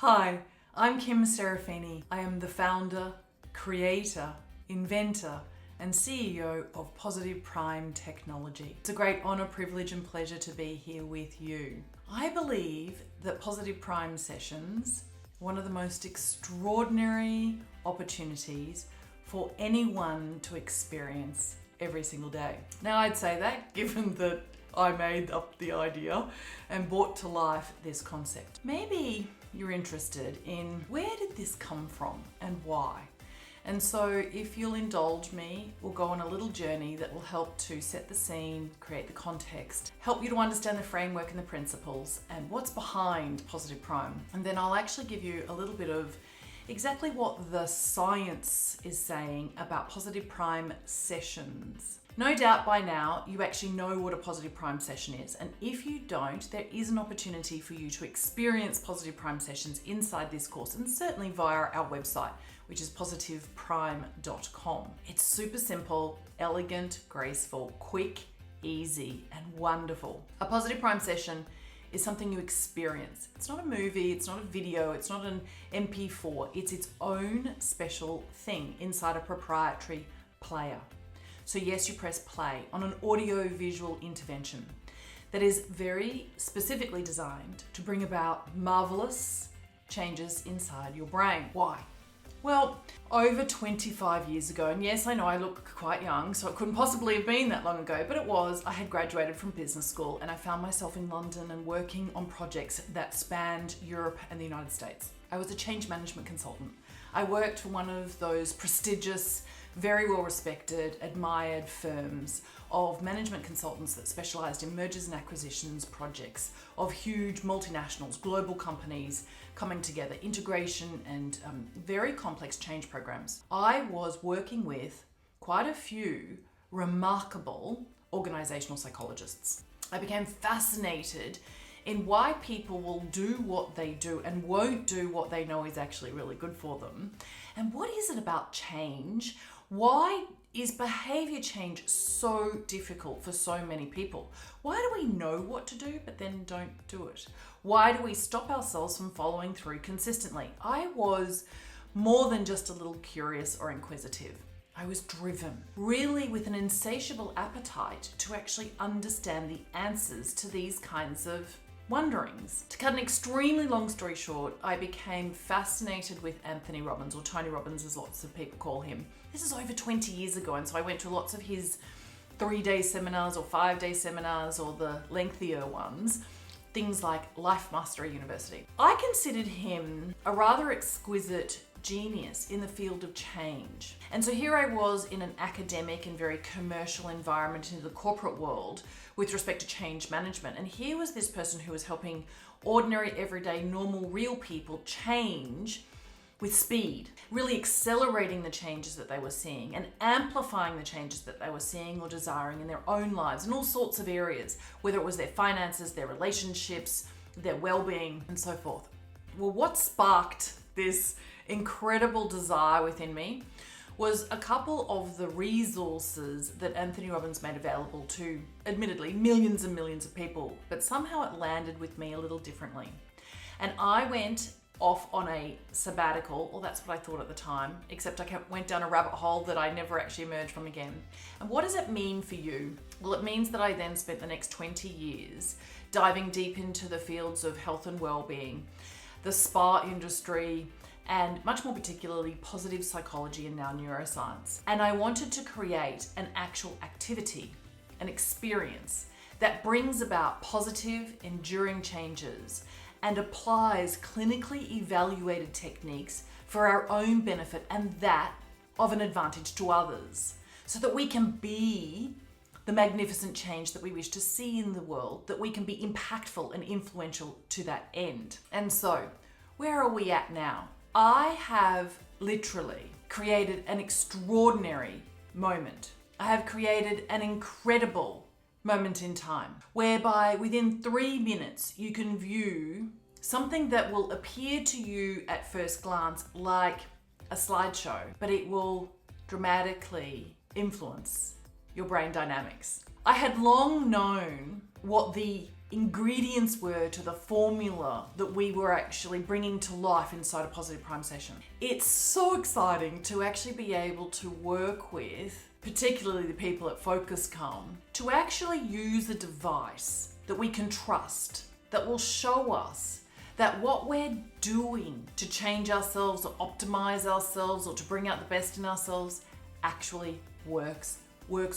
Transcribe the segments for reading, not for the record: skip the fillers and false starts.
Hi, I'm Kim Serafini. I am the founder, creator, inventor, and CEO of Positive Prime Technology. It's a great honor, privilege, and pleasure to be here with you. I believe that Positive Prime sessions are one of the most extraordinary opportunities for anyone to experience every single day. Now, I'd say that given that I made up the idea and brought to life this concept. Maybe you're interested in where did this come from and why? And so if you'll indulge me, we'll go on a little journey that will help to set the scene, create the context, help you to understand the framework and the principles and what's behind Positive Prime. And then I'll actually give you a little bit of exactly what the science is saying about Positive Prime sessions. No doubt by now you actually know what a Positive Prime session is, and if you don't, there is an opportunity for you to experience Positive Prime sessions inside this course, and certainly via our website, which is positiveprime.com. It's super simple, elegant, graceful, quick, easy, and wonderful. A Positive Prime session is something you experience. It's not a movie, it's not a video, it's not an MP4, it's its own special thing inside a proprietary player. So yes, you press play on an audio-visual intervention that is very specifically designed to bring about marvelous changes inside your brain. Why? Well, over 25 years ago, and yes, I know I look quite young, so it couldn't possibly have been that long ago, but it was. I had graduated from business school and I found myself in London and working on projects that spanned Europe and the United States. I was a change management consultant. I worked for one of those prestigious, very well respected, admired firms of management consultants that specialized in mergers and acquisitions projects of huge multinationals, global companies coming together, integration and very complex change programs. I was working with quite a few remarkable organizational psychologists. I became fascinated in why people will do what they do and won't do what they know is actually really good for them. And what is it about change? Why is behavior change so difficult for so many people? Why do we know what to do but then don't do it? Why do we stop ourselves from following through consistently? I was more than just a little curious or inquisitive. I was driven, really with an insatiable appetite to actually understand the answers to these kinds of wonderings. To cut an extremely long story short, I became fascinated with Anthony Robbins, or Tony Robbins as lots of people call him. This is over 20 years ago, and so I went to lots of his 3-day seminars or 5-day seminars or the lengthier ones, things like Life Mastery University. I considered him a rather exquisite genius in the field of change. And so here I was in an academic and very commercial environment in the corporate world with respect to change management. And here was this person who was helping ordinary, everyday, normal, real people change with speed, really accelerating the changes that they were seeing and amplifying the changes that they were seeing or desiring in their own lives in all sorts of areas, whether it was their finances, their relationships, their well-being, and so forth. Well, what sparked this incredible desire within me was a couple of the resources that Anthony Robbins made available to, admittedly, millions and millions of people, but somehow it landed with me a little differently. And I went off on a sabbatical, or that's what I thought at the time, except I went down a rabbit hole that I never actually emerged from again. And what does it mean for you? Well, it means that I then spent the next 20 years diving deep into the fields of health and well-being, the spa industry, and much more particularly positive psychology and now neuroscience. And I wanted to create an actual activity, an experience that brings about positive, enduring changes and applies clinically evaluated techniques for our own benefit and that of an advantage to others, so that we can be the magnificent change that we wish to see in the world, that we can be impactful and influential to that end. And so, where are we at now? I have literally created an extraordinary moment. I have created an incredible moment in time, whereby within 3 minutes you can view something that will appear to you at first glance like a slideshow, but it will dramatically influence your brain dynamics. I had long known what the ingredients were to the formula that we were actually bringing to life inside a Positive Prime session. It's so exciting to actually be able to work with, particularly the people at Focus Come, to actually use a device that we can trust, that will show us that what we're doing to change ourselves or optimize ourselves or to bring out the best in ourselves actually works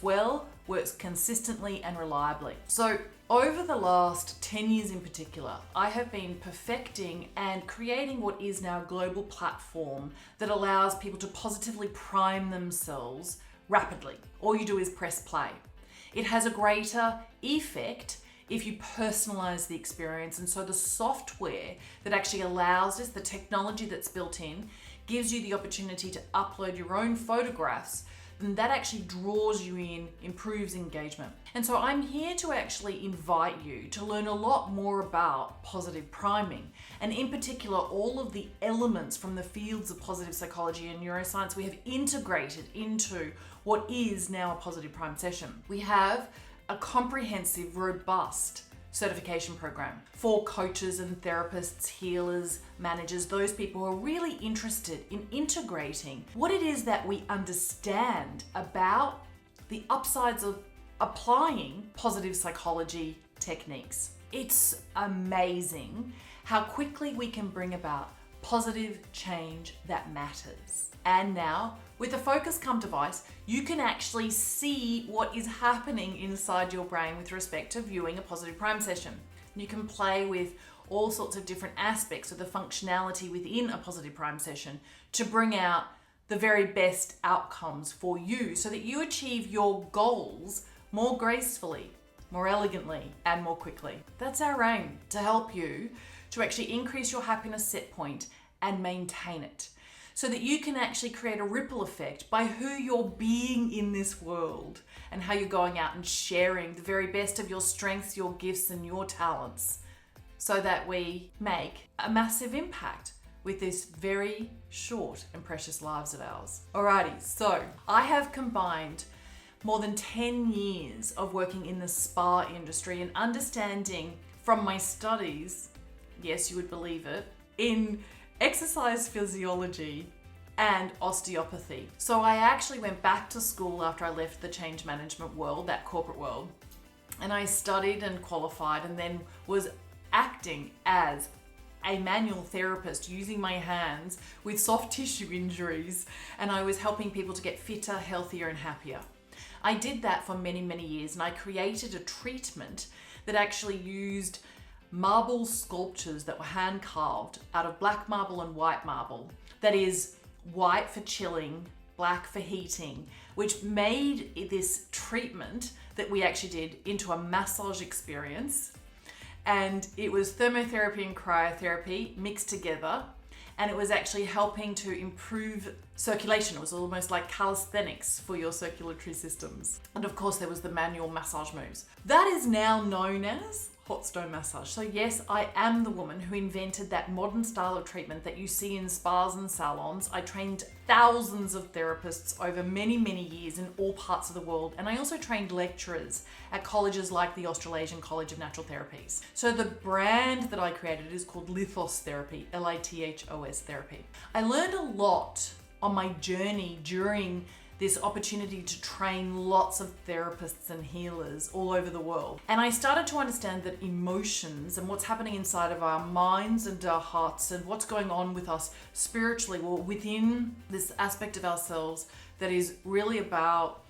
well, works consistently and reliably. So over the last 10 years in particular, I have been perfecting and creating what is now a global platform that allows people to positively prime themselves rapidly. All you do is press play. It has a greater effect if you personalize the experience. And so the software that actually allows this, the technology that's built in, gives you the opportunity to upload your own photographs, and that actually draws you in, improves engagement. And so I'm here to actually invite you to learn a lot more about positive priming, and in particular, all of the elements from the fields of positive psychology and neuroscience we have integrated into what is now a Positive Prime session. We have a comprehensive, robust certification program for coaches and therapists, healers, managers, those people who are really interested in integrating what it is that we understand about the upsides of applying positive psychology techniques. It's amazing how quickly we can bring about positive change that matters. And now, with the Focus Come device, you can actually see what is happening inside your brain with respect to viewing a Positive Prime session. You can play with all sorts of different aspects of the functionality within a Positive Prime session to bring out the very best outcomes for you so that you achieve your goals more gracefully, more elegantly, and more quickly. That's our aim, to help you to actually increase your happiness set point and maintain it, so that you can actually create a ripple effect by who you're being in this world and how you're going out and sharing the very best of your strengths, your gifts, and your talents, so that we make a massive impact with this very short and precious lives of ours. Alrighty, so I have combined more than 10 years of working in the spa industry and understanding from my studies, yes, you would believe it, in exercise physiology and osteopathy. So I actually went back to school after I left the change management world, that corporate world, and I studied and qualified and then was acting as a manual therapist using my hands with soft tissue injuries, and I was helping people to get fitter, healthier, and happier. I did that for many, many years, and I created a treatment that actually used marble sculptures that were hand carved out of black marble and white marble. That is white for chilling, black for heating, which made this treatment that we actually did into a massage experience. And it was thermotherapy and cryotherapy mixed together. And it was actually helping to improve circulation. It was almost like calisthenics for your circulatory systems. And of course, there was the manual massage moves. That is now known as hot stone massage. So yes, I am the woman who invented that modern style of treatment that you see in spas and salons. I trained thousands of therapists over many, many years in all parts of the world. And I also trained lecturers at colleges like the Australasian College of Natural Therapies. So the brand that I created is called Lithos Therapy, L-I-T-H-O-S therapy. I learned a lot on my journey during this opportunity to train lots of therapists and healers all over the world. And I started to understand that emotions and what's happening inside of our minds and our hearts and what's going on with us spiritually, well, within this aspect of ourselves that is really about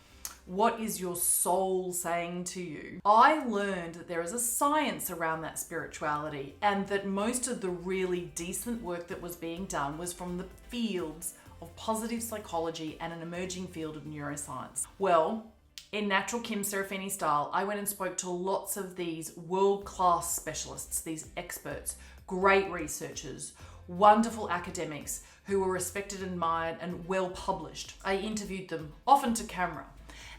what is your soul saying to you. I learned that there is a science around that spirituality, and that most of the really decent work that was being done was from the fields of positive psychology and an emerging field of neuroscience. Well, in natural Kim Serafini style, I went and spoke to lots of these world-class specialists, these experts, great researchers, wonderful academics who were respected, admired, and well published. I interviewed them, often to camera,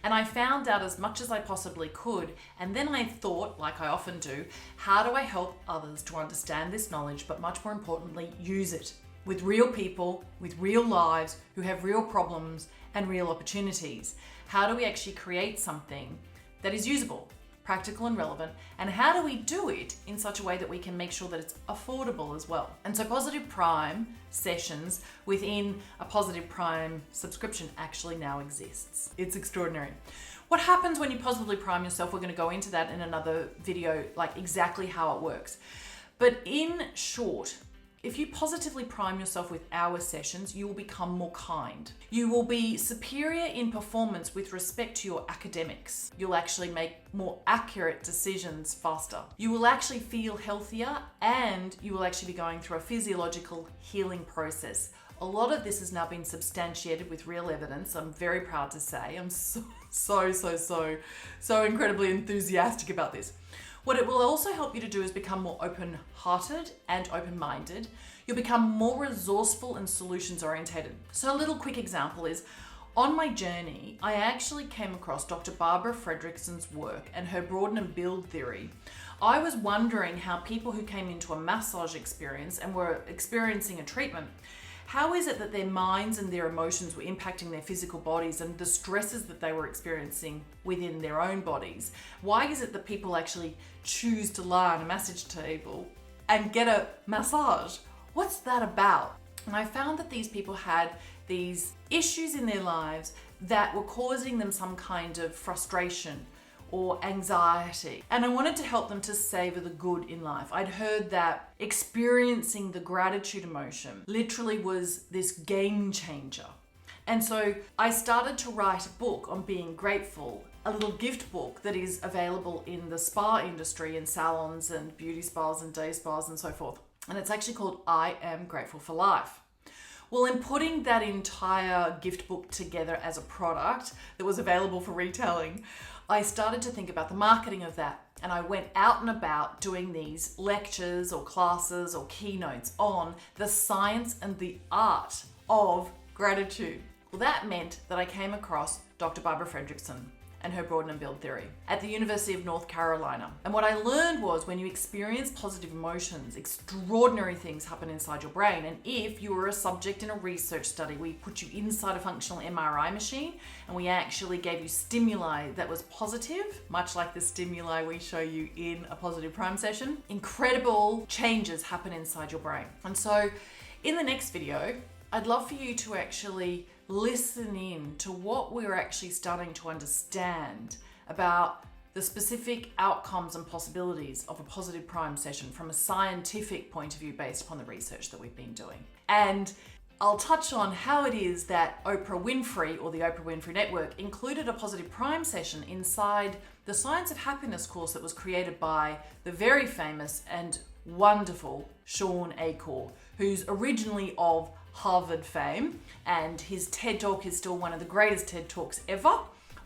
and I found out as much as I possibly could, and then I thought, like I often do, how do I help others to understand this knowledge, but much more importantly, use it with real people, with real lives, who have real problems and real opportunities? How do we actually create something that is usable, practical and relevant, and how do we do it in such a way that we can make sure that it's affordable as well. And so Positive Prime sessions within a Positive Prime subscription actually now exists. It's extraordinary. What happens when you positively prime yourself? We're going to go into that in another video, like exactly how it works. But in short, if you positively prime yourself with our sessions, you will become more kind. You will be superior in performance with respect to your academics. You'll actually make more accurate decisions faster. You will actually feel healthier, and you will actually be going through a physiological healing process. A lot of this has now been substantiated with real evidence. I'm very proud to say. I'm so incredibly enthusiastic about this. What it will also help you to do is become more open-hearted and open-minded. You'll become more resourceful and solutions-orientated. So a little quick example is, on my journey, I actually came across Dr. Barbara Fredrickson's work and her broaden and build theory. I was wondering how people who came into a massage experience and were experiencing a treatment, how is it that their minds and their emotions were impacting their physical bodies and the stresses that they were experiencing within their own bodies? Why is it that people actually choose to lie on a massage table and get a massage? What's that about? And I found that these people had these issues in their lives that were causing them some kind of frustration or anxiety. And I wanted to help them to savor the good in life. I'd heard that experiencing the gratitude emotion literally was this game changer. And so I started to write a book on being grateful, a little gift book that is available in the spa industry, in salons and beauty spas and day spas and so forth. And it's actually called I Am Grateful for Life. Well, in putting that entire gift book together as a product that was available for retailing, I started to think about the marketing of that. And I went out and about doing these lectures or classes or keynotes on the science and the art of gratitude. Well, that meant that I came across Dr. Barbara Fredrickson and her broaden and build theory at the University of North Carolina. And what I learned was, when you experience positive emotions, extraordinary things happen inside your brain. And if you were a subject in a research study, we put you inside a functional MRI machine and we actually gave you stimuli that was positive, much like the stimuli we show you in a Positive Prime session. Incredible changes happen inside your brain. And so in the next video, I'd love for you to actually listen in to what we're actually starting to understand about the specific outcomes and possibilities of a Positive Prime session from a scientific point of view based upon the research that we've been doing. And I'll touch on how it is that Oprah Winfrey, or the Oprah Winfrey Network, included a Positive Prime session inside the Science of Happiness course that was created by the very famous and wonderful Sean Achor, who's originally of Harvard fame, and his TED Talk is still one of the greatest TED Talks ever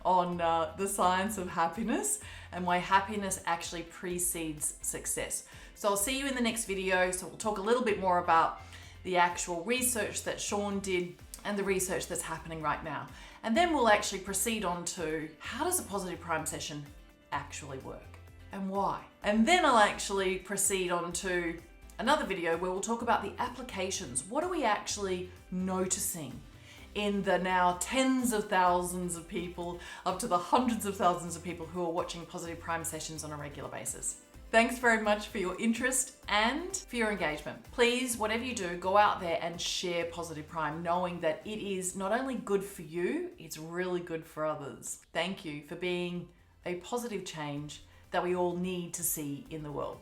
on the science of happiness and why happiness actually precedes success. So I'll see you in the next video. So we'll talk a little bit more about the actual research that Sean did and the research that's happening right now. And then we'll actually proceed on to, how does a Positive Prime session actually work and why? And then I'll actually proceed on to another video where we'll talk about the applications. What are we actually noticing in the now tens of thousands of people, up to the hundreds of thousands of people who are watching Positive Prime sessions on a regular basis? Thanks very much for your interest and for your engagement. Please, whatever you do, go out there and share Positive Prime, knowing that it is not only good for you, it's really good for others. Thank you for being a positive change that we all need to see in the world.